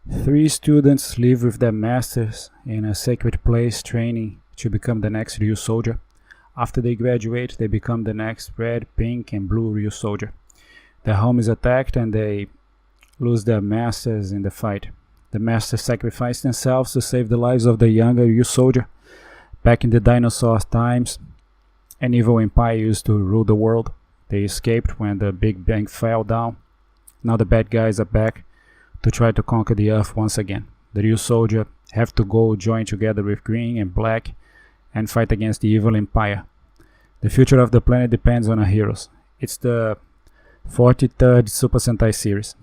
Three students live with their masters in a sacred place training to become the next Ryusoulger. After they graduate, they become the next red, pink and blue Ryusoulger. Their home is attacked and they lose their masters in the fight. The masters sacrifice themselves to save the lives of the younger Ryusoulger. Back in the dinosaur times, an evil empire used to rule the world. They escaped when the Big Bang fell down. Now the bad guys are back to try to conquer the Earth once again. The Ryusoulger have to go join together with Green and Black and fight against the evil empire. The future of the planet depends on our heroes. It's the 43rd Super Sentai series.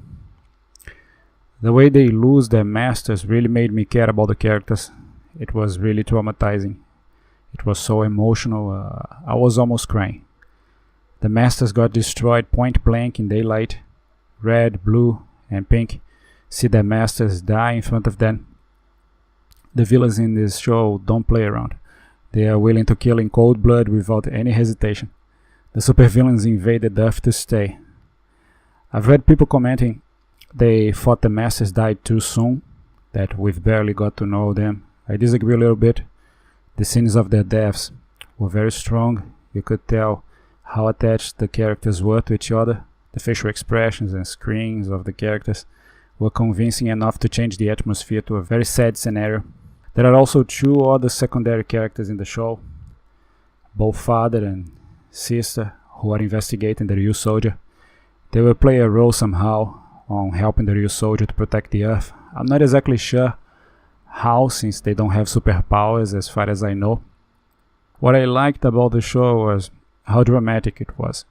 The way they lose their masters really made me care about the characters. It was really traumatizing. It was so emotional, I was almost crying. The masters got destroyed point blank in daylight. Red, blue and pink see their masters die in front of them. The villains in this show don't play around. They are willing to kill in cold blood without any hesitation. The supervillains invaded Earth to stay. I've read people commenting they thought the masters died too soon, that we've barely got to know them. I disagree a little bit. The scenes of their deaths were very strong. You could tell how attached the characters were to each other. The facial expressions and screams of the characters were convincing enough to change the atmosphere to a very sad scenario. There are also two other secondary characters in the show, both father and sister, who are investigating the Ryusoulger. They will play a role somehow on helping the Ryusoulger to protect the Earth. I'm not exactly sure how, since they don't have superpowers as far as I know. What I liked about the show was how dramatic it was.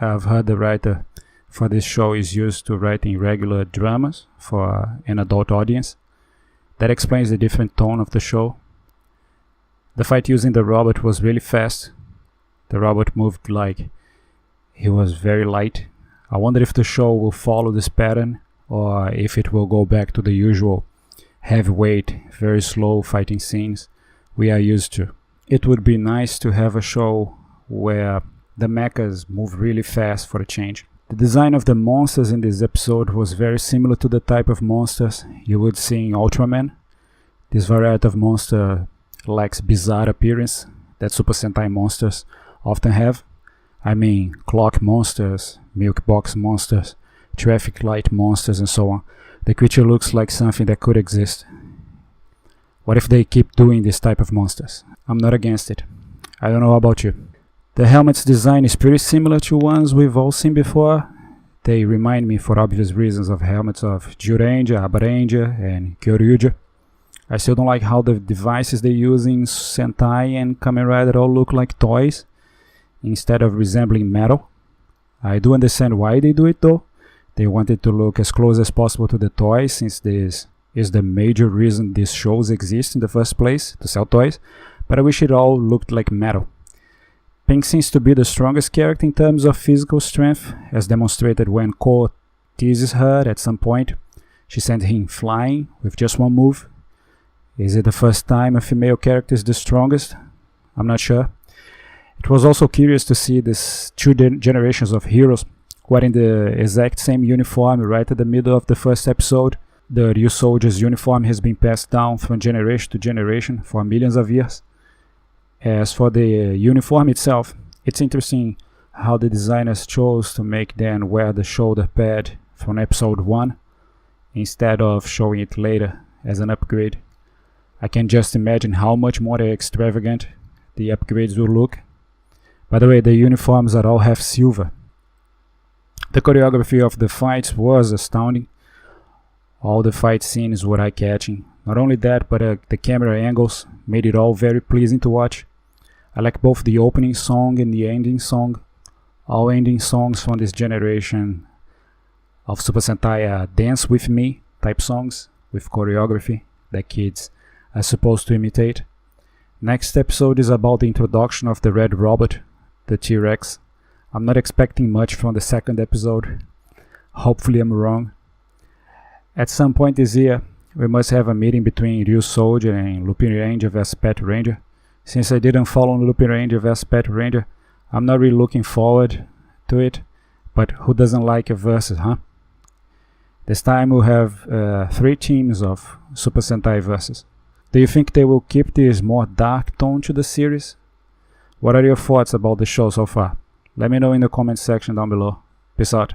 I've heard the writer for this show is used to writing regular dramas for an adult audience. That explains the different tone of the show. The fight using the robot was really fast. The robot moved like he was very light. I wonder if the show will follow this pattern or if it will go back to the usual heavyweight, very slow fighting scenes we are used to. It would be nice to have a show where the mechas move really fast for a change. The design of the monsters in this episode was very similar to the type of monsters you would see in Ultraman. This variety of monster lacks bizarre appearance that Super Sentai monsters often have. I mean clock monsters, milk box monsters, traffic light monsters and so on. The creature looks like something that could exist. What if they keep doing this type of monsters? I'm not against it. I don't know about you. The helmet's design is pretty similar to ones we've all seen before. They remind me, for obvious reasons, of helmets of Zyuranger, Abaranger and Kishiryu. I still don't like how the devices they use in Sentai and Kamen Rider all look like toys instead of resembling metal. I do understand why they do it though. They wanted to look as close as possible to the toys, since this is the major reason these shows exist in the first place, to sell toys, but I wish it all looked like metal. Pink seems to be the strongest character in terms of physical strength, as demonstrated when Ko teases her at some point. She sent him flying with just one move. Is it the first time a female character is the strongest? I'm not sure. It was also curious to see these two generations of heroes wearing the exact same uniform right at the middle of the first episode. The Ryusoulger's uniform has been passed down from generation to generation for millions of years. As for the uniform itself, it's interesting how the designers chose to make them wear the shoulder pad from episode 1 instead of showing it later as an upgrade. I can just imagine how much more extravagant the upgrades will look. By the way, the uniforms are all half silver. The choreography of the fights was astounding. All the fight scenes were eye-catching. Not only that, but the camera angles made it all very pleasing to watch. I like both the opening song and the ending song. All ending songs from this generation of Super Sentai are dance with me type songs with choreography that kids are supposed to imitate. Next episode is about the introduction of the red robot, the T-Rex. I'm not expecting much from the second episode. Hopefully I'm wrong. At some point this year, we must have a meeting between Ryusoulger and Lupin Ranger vs Pet Ranger. Since I didn't follow Lupin Ranger vs Pet Ranger, I'm not really looking forward to it, but who doesn't like a versus, huh? This time we'll have 3 teams of Super Sentai versus. Do you think they will keep this more dark tone to the series? What are your thoughts about the show so far? Let me know in the comment section down below. Peace out.